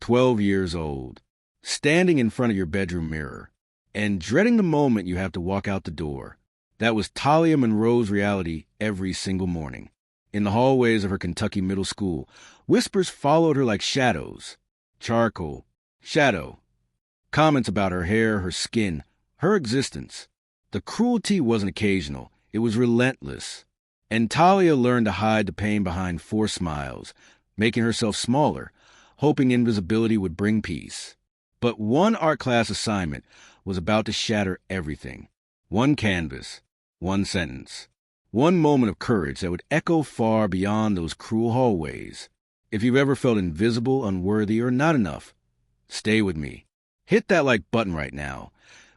12 years old, standing in front of your bedroom mirror, and dreading the moment you have to walk out the door. That was Talia Monroe's reality every single morning. In the hallways of her Kentucky middle school, whispers followed her like shadows. Charcoal, shadow. Comments about her hair, her skin, her existence. The cruelty wasn't occasional, it was relentless. And Talia learned to hide the pain behind forced smiles, making herself smaller, hoping invisibility would bring peace. But one art class assignment was about to shatter everything. One canvas, one sentence, one moment of courage that would echo far beyond those cruel hallways. If you've ever felt invisible, unworthy, or not enough, stay with me. Hit that like button right now,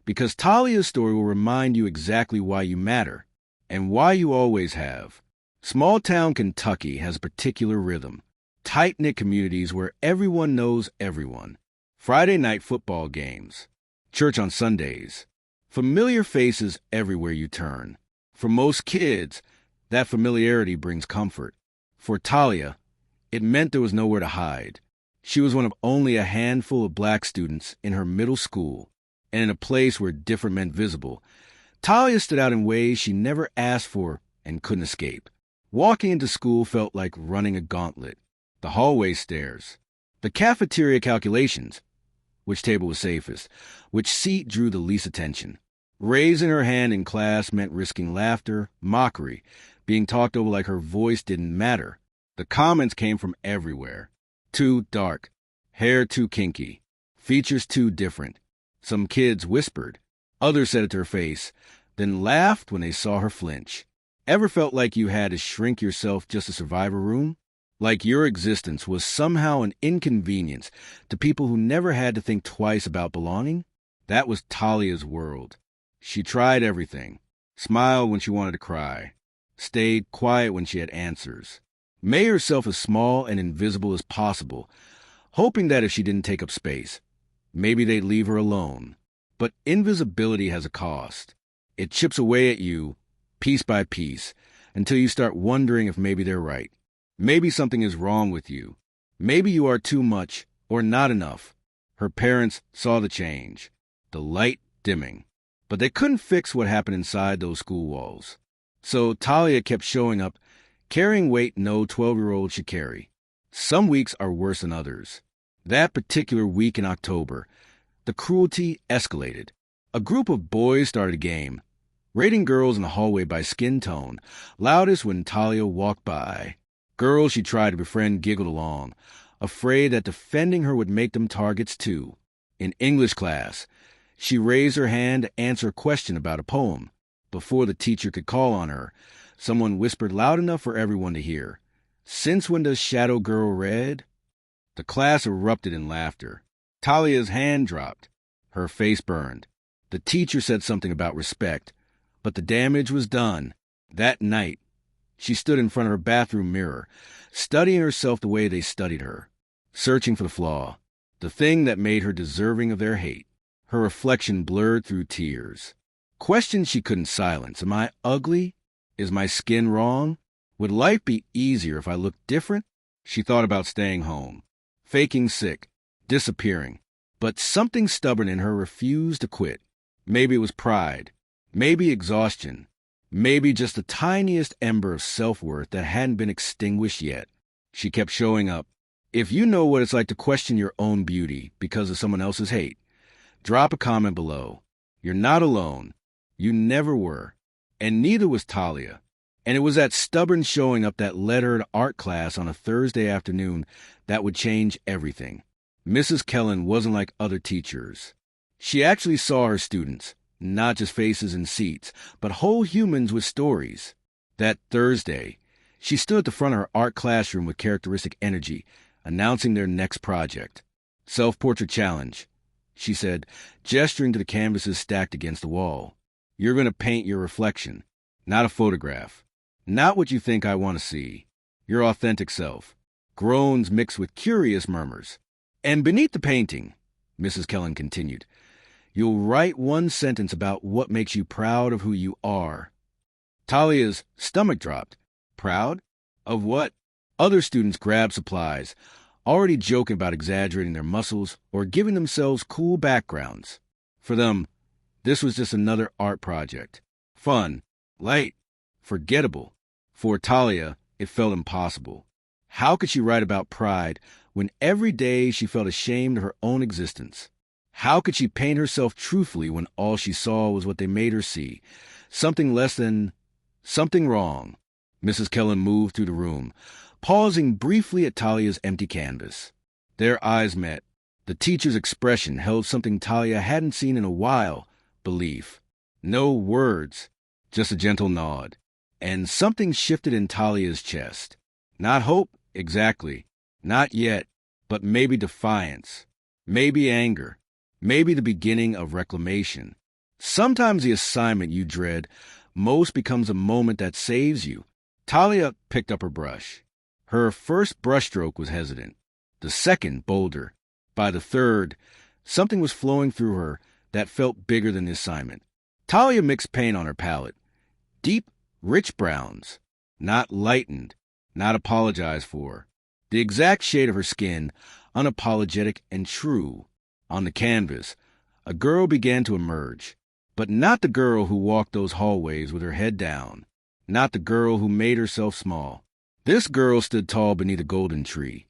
because Talia's story will remind you exactly why you matter, and why you always have. Small-town Kentucky has a particular rhythm. Tight-knit communities where everyone knows everyone. Friday night football games. Church on Sundays. Familiar faces everywhere you turn. For most kids, that familiarity brings comfort. For Talia, it meant there was nowhere to hide. She was one of only a handful of black students in her middle school, and in a place where different meant visible. Talia stood out in ways she never asked for and couldn't escape. Walking into school felt like running a gauntlet. The hallway stairs, the cafeteria calculations, which table was safest, which seat drew the least attention. Raising her hand in class meant risking laughter, mockery, being talked over like her voice didn't matter. The comments came from everywhere. Too dark, hair too kinky, features too different. Some kids whispered. Others said it to her face, then laughed when they saw her flinch. Ever felt like you had to shrink yourself just to survive a room? Like your existence was somehow an inconvenience to people who never had to think twice about belonging? That was Talia's world. She tried everything. Smiled when she wanted to cry. Stayed quiet when she had answers. Made herself as small and invisible as possible, hoping that if she didn't take up space, maybe they'd leave her alone. But invisibility has a cost. It chips away at you, piece by piece, until you start wondering if maybe they're right. Maybe something is wrong with you. Maybe you are too much or not enough. Her parents saw the change, the light dimming. But they couldn't fix what happened inside those school walls. So Talia kept showing up, carrying weight no 12-year-old should carry. Some weeks are worse than others. That particular week in October, the cruelty escalated. A group of boys started a game, rating girls in the hallway by skin tone, loudest when Talia walked by. Girls she tried to befriend giggled along, afraid that defending her would make them targets too. In English class, she raised her hand to answer a question about a poem. Before the teacher could call on her, someone whispered loud enough for everyone to hear, "Since when does Shadow Girl read?" The class erupted in laughter. Talia's hand dropped. Her face burned. The teacher said something about respect, but the damage was done. That night, she stood in front of her bathroom mirror, studying herself the way they studied her, searching for the flaw, the thing that made her deserving of their hate. Her reflection blurred through tears. Questions she couldn't silence. Am I ugly? Is my skin wrong? Would life be easier if I looked different? She thought about staying home, faking sick, disappearing. But something stubborn in her refused to quit. Maybe it was pride. Maybe exhaustion. Maybe just the tiniest ember of self-worth that hadn't been extinguished yet. She kept showing up. If you know what it's like to question your own beauty because of someone else's hate, drop a comment below. You're not alone. You never were. And neither was Talia. And it was that stubborn showing up that led her to art class on a Thursday afternoon that would change everything. Mrs. Kellen wasn't like other teachers. She actually saw her students, not just faces and seats, but whole humans with stories. That Thursday, she stood at the front of her art classroom with characteristic energy, announcing their next project. Self-portrait challenge, she said, gesturing to the canvases stacked against the wall. You're going to paint your reflection, not a photograph. Not what you think I want to see. Your authentic self. Groans mixed with curious murmurs. And beneath the painting, Mrs. Kellen continued, you'll write one sentence about what makes you proud of who you are. Talia's stomach dropped. Proud? Of what? Other students grabbed supplies, already joking about exaggerating their muscles or giving themselves cool backgrounds. For them, this was just another art project. Fun, light, forgettable. For Talia, it felt impossible. How could she write about pride when every day she felt ashamed of her own existence? How could she paint herself truthfully when all she saw was what they made her see? Something less than something wrong. Mrs. Kellen moved through the room, pausing briefly at Talia's empty canvas. Their eyes met. The teacher's expression held something Talia hadn't seen in a while, belief. No words, just a gentle nod. And something shifted in Talia's chest. Not hope, exactly. Not yet, but maybe defiance. Maybe anger. Maybe the beginning of reclamation. Sometimes the assignment you dread most becomes a moment that saves you. Talia picked up her brush. Her first brushstroke was hesitant. The second, bolder. By the third, something was flowing through her that felt bigger than the assignment. Talia mixed paint on her palette. Deep, rich browns. Not lightened. Not apologized for. The exact shade of her skin, unapologetic and true. On the canvas, a girl began to emerge. But not the girl who walked those hallways with her head down. Not the girl who made herself small. This girl stood tall beneath a golden tree.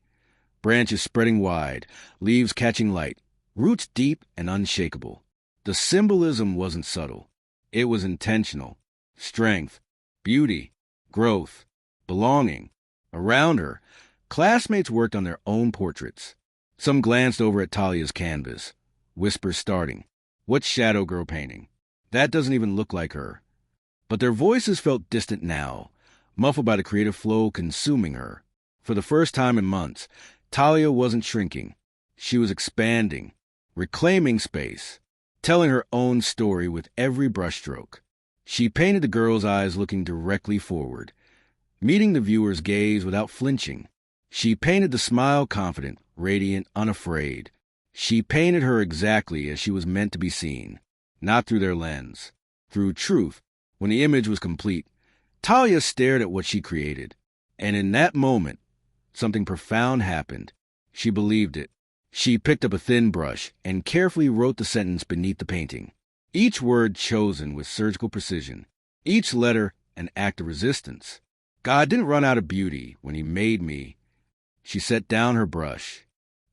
Branches spreading wide, leaves catching light, roots deep and unshakable. The symbolism wasn't subtle. It was intentional. Strength, beauty, growth, belonging. Around her, classmates worked on their own portraits. Some glanced over at Talia's canvas, whispers starting. What's Shadow Girl painting? That doesn't even look like her. But their voices felt distant now, muffled by the creative flow consuming her. For the first time in months, Talia wasn't shrinking. She was expanding, reclaiming space, telling her own story with every brushstroke. She painted the girl's eyes looking directly forward, meeting the viewer's gaze without flinching. She painted the smile confident, radiant, unafraid. She painted her exactly as she was meant to be seen, not through their lens, through truth. When the image was complete, Talia stared at what she created, and in that moment, something profound happened. She believed it. She picked up a thin brush and carefully wrote the sentence beneath the painting, each word chosen with surgical precision, each letter an act of resistance. God didn't run out of beauty when he made me. She set down her brush.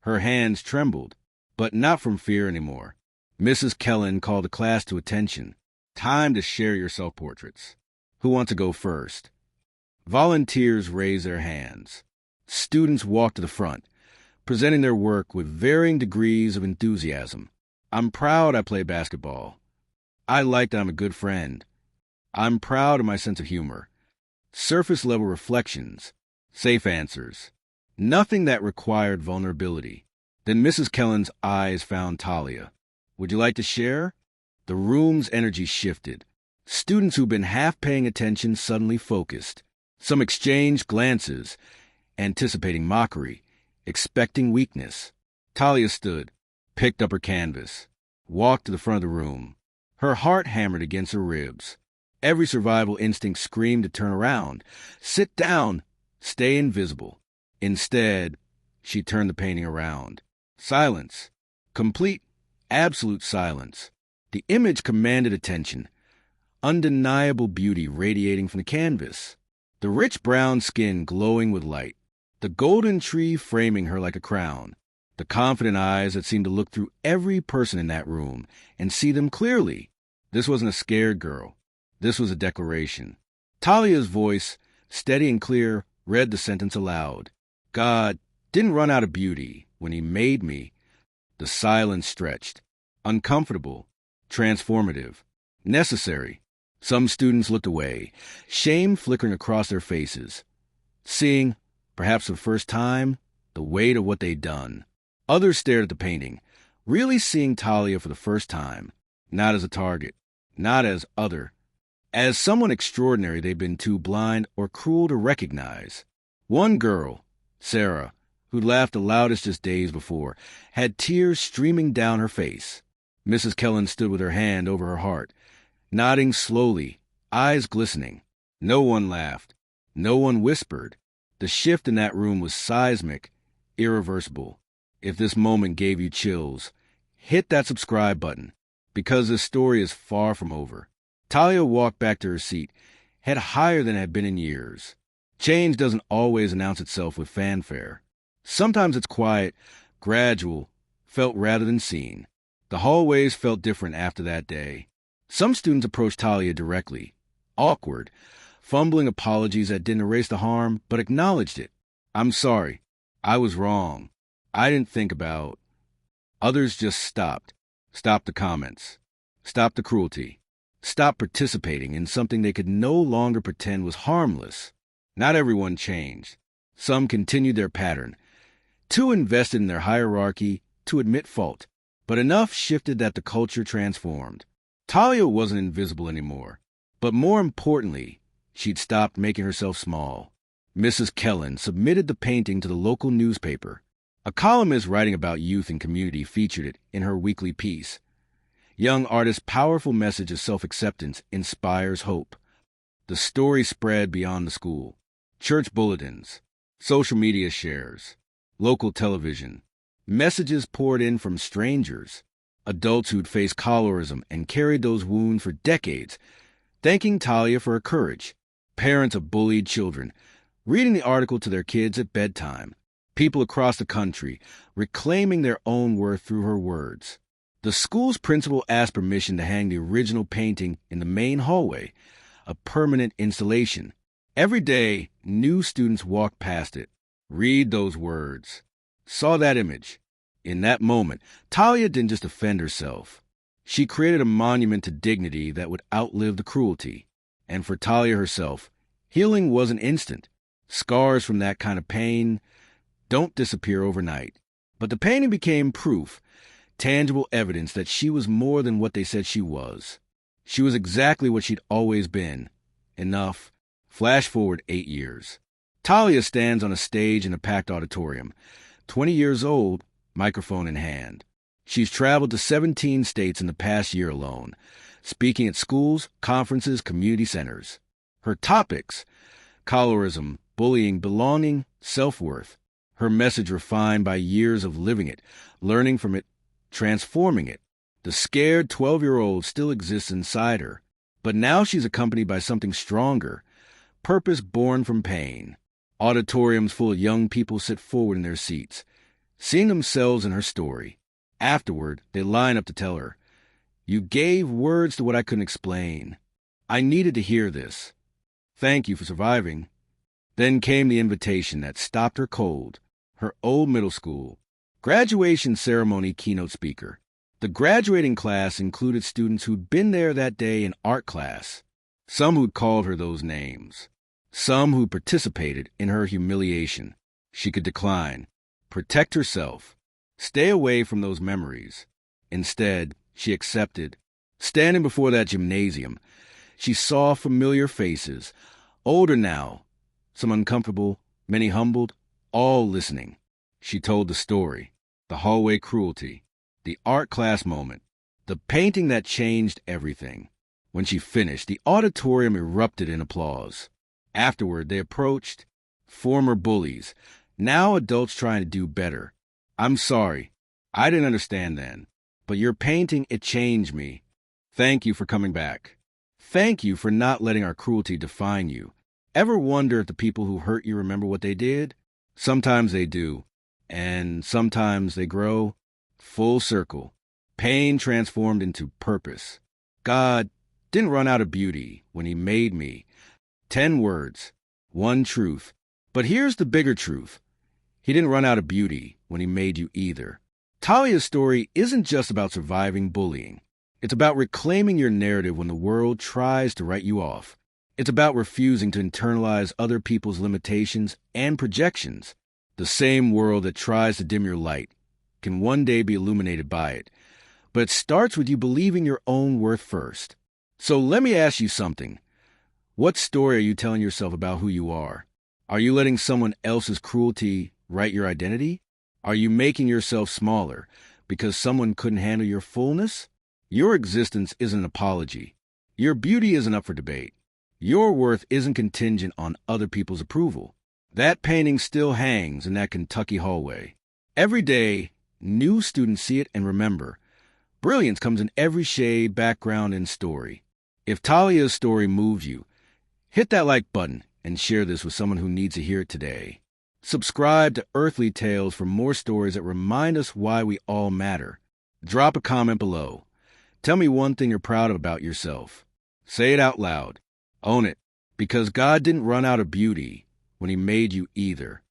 Her hands trembled, but not from fear anymore. Mrs. Kellen called the class to attention. Time to share your self-portraits. Who wants to go first? Volunteers raised their hands. Students walked to the front, presenting their work with varying degrees of enthusiasm. I'm proud I play basketball. I like that I'm a good friend. I'm proud of my sense of humor. Surface-level reflections. Safe answers. Nothing that required vulnerability. Then Mrs. Kellen's eyes found Talia. Would you like to share? The room's energy shifted. Students who'd been half paying attention suddenly focused. Some exchanged glances, anticipating mockery, expecting weakness. Talia stood, picked up her canvas, walked to the front of the room. Her heart hammered against her ribs. Every survival instinct screamed to turn around, sit down, stay invisible. Instead, she turned the painting around. Silence. Complete, absolute silence. The image commanded attention. Undeniable beauty radiating from the canvas. The rich brown skin glowing with light. The golden tree framing her like a crown. The confident eyes that seemed to look through every person in that room and see them clearly. This wasn't a scared girl. This was a declaration. Talia's voice, steady and clear, read the sentence aloud. God didn't run out of beauty when he made me. The silence stretched. Uncomfortable. Transformative. Necessary. Some students looked away, shame flickering across their faces, seeing, perhaps for the first time, the weight of what they'd done. Others stared at the painting, really seeing Talia for the first time, not as a target, not as other, as someone extraordinary they'd been too blind or cruel to recognize. One girl, Sarah, who'd laughed the loudest just days before, had tears streaming down her face. Mrs. Kellen stood with her hand over her heart, nodding slowly, eyes glistening. No one laughed. No one whispered. The shift in that room was seismic, irreversible. If this moment gave you chills, hit that subscribe button, because this story is far from over. Talia walked back to her seat, head higher than it had been in years. Change doesn't always announce itself with fanfare. Sometimes it's quiet, gradual, felt rather than seen. The hallways felt different after that day. Some students approached Talia directly, awkward, fumbling apologies that didn't erase the harm, but acknowledged it. "I'm sorry. I was wrong. I didn't think about..." Others just stopped the comments, stopped the cruelty, stopped participating in something they could no longer pretend was harmless. Not everyone changed. Some continued their pattern, too invested in their hierarchy to admit fault, but enough shifted that the culture transformed. Talia wasn't invisible anymore, but more importantly, she'd stopped making herself small. Mrs. Kellen submitted the painting to the local newspaper. A columnist writing about youth and community featured it in her weekly piece. Young artist's powerful message of self-acceptance inspires hope. The story spread beyond the school. Church bulletins, social media shares, local television. Messages poured in from strangers, adults who'd faced colorism and carried those wounds for decades, thanking Talia for her courage. Parents of bullied children, reading the article to their kids at bedtime. People across the country, reclaiming their own worth through her words. The school's principal asked permission to hang the original painting in the main hallway, a permanent installation. Every day, new students walked past it, read those words, saw that image. In that moment, Talia didn't just defend herself. She created a monument to dignity that would outlive the cruelty. And for Talia herself, healing wasn't instant. Scars from that kind of pain don't disappear overnight. But the painting became proof, tangible evidence that she was more than what they said she was. She was exactly what she'd always been. Enough. Flash forward 8 years. Talia stands on a stage in a packed auditorium, 20 years old, microphone in hand. She's traveled to 17 states in the past year alone, speaking at schools, conferences, community centers. Her topics: colorism, bullying, belonging, self-worth. Her message refined by years of living it, learning from it, transforming it. The scared 12-year-old still exists inside her, but now she's accompanied by something stronger, purpose born from pain. Auditoriums full of young people sit forward in their seats, seeing themselves in her story. Afterward, they line up to tell her, "You gave words to what I couldn't explain. I needed to hear this. Thank you for surviving." Then came the invitation that stopped her cold. Her old middle school, graduation ceremony keynote speaker. The graduating class included students who'd been there that day in art class, some who'd called her those names, some who participated in her humiliation. She could decline, protect herself, stay away from those memories. Instead, she accepted. Standing before that gymnasium, she saw familiar faces, older now, some uncomfortable, many humbled, all listening. She told the story, the hallway cruelty, the art class moment, the painting that changed everything. When she finished, the auditorium erupted in applause. Afterward, they approached, former bullies, now adults trying to do better. "I'm sorry. I didn't understand then. But your painting, it changed me. Thank you for coming back. Thank you for not letting our cruelty define you. Ever wonder if the people who hurt you remember what they did? Sometimes they do. And sometimes they grow. Full circle. Pain transformed into purpose. God didn't run out of beauty when he made me. 10 words, 1 truth. But here's the bigger truth. He didn't run out of beauty when he made you either." Talia's story isn't just about surviving bullying. It's about reclaiming your narrative when the world tries to write you off. It's about refusing to internalize other people's limitations and projections. The same world that tries to dim your light can one day be illuminated by it. But it starts with you believing your own worth first. So let me ask you something. What story are you telling yourself about who you are? Are you letting someone else's cruelty write your identity? Are you making yourself smaller because someone couldn't handle your fullness? Your existence isn't an apology. Your beauty isn't up for debate. Your worth isn't contingent on other people's approval. That painting still hangs in that Kentucky hallway. Every day, new students see it and remember, brilliance comes in every shade, background, and story. If Talia's story moves you, hit that like button and share this with someone who needs to hear it today. Subscribe to Earthly Tales for more stories that remind us why we all matter. Drop a comment below. Tell me one thing you're proud of about yourself. Say it out loud. Own it, because God didn't run out of beauty when he made you either.